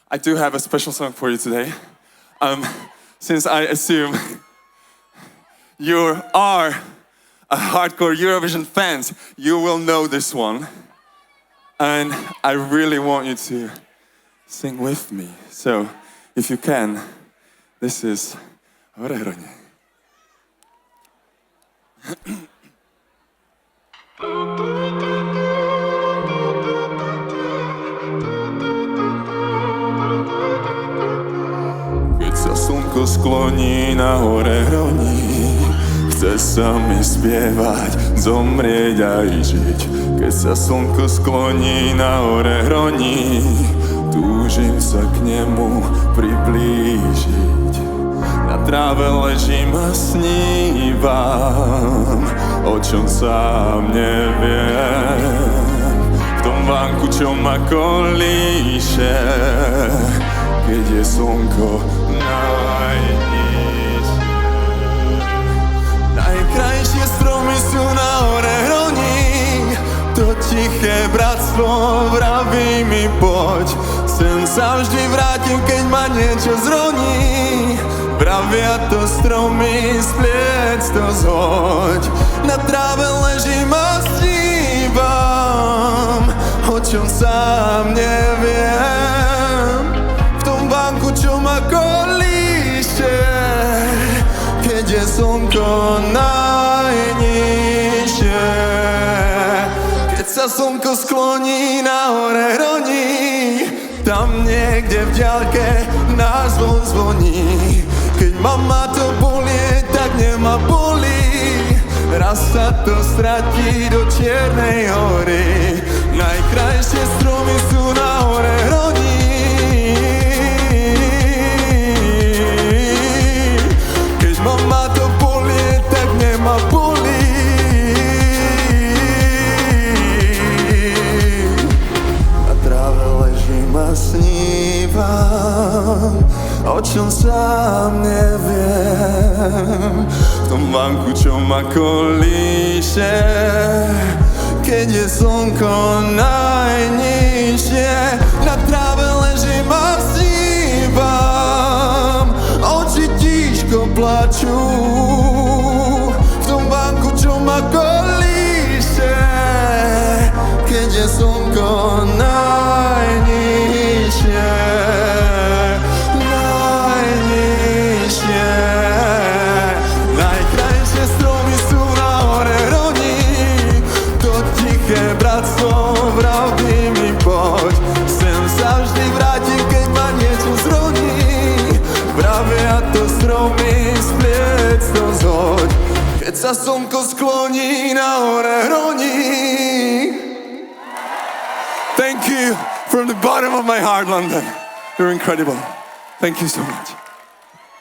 I do have a special song for you today. Since I assume you are a hardcore Eurovision fans, you will know this one. And I really want you to sing with me. So, if you can, this is Orehronie. Keď sa slnko skloní na Orehronii, chce sa mi spievať, zomrieť aj žiť. Keď sa slnko skloní na Orehronii, túžim sa k nemu priblížiť. Na tráve ležím a snívam, o čom sám neviem. V tom vánku, čo ma kolíše, keď je slnko najnižšie. Najkrajšie stromy sú na Orehronii, to tiché bratstvo vraví mi poď. Sem sa vždy vrátim, keď ma niečo zroní. Pravia to stromy, spliec to zhoď. Na tráve ležím a snívam, o čom sám neviem. V tom vánku, čo ma kolíše, keď je slnko najnižšie. Keď sa slnko skloní na Orehronii, tam niekde v diaľke nás zvoní. Keď ma to bolie, tak nemá bolí. Raz sa to stratí do Čiernej hory. Najkrajšie stromy sú na Orehronii. Keď ma to bolie, tak nemá bolí. Na tráve ležím a snívam, o čom sám neviem. V tom vánku, čo ma kolíše, keď je slnko najnižšie. Na tráve ležím a snívam, oči tížko plačú. V tom vánku, čo ma kolíše, keď je slnko najnižšie. Bratstvo, vraví mi poď. Sem sa vždy vrátim, keď ma niečo zroní. Pravia to stromy, spliec to zhoď. Keď sa slnko skloní na Orehronii. Thank you from the bottom of my heart, London. You're incredible. Thank you so much.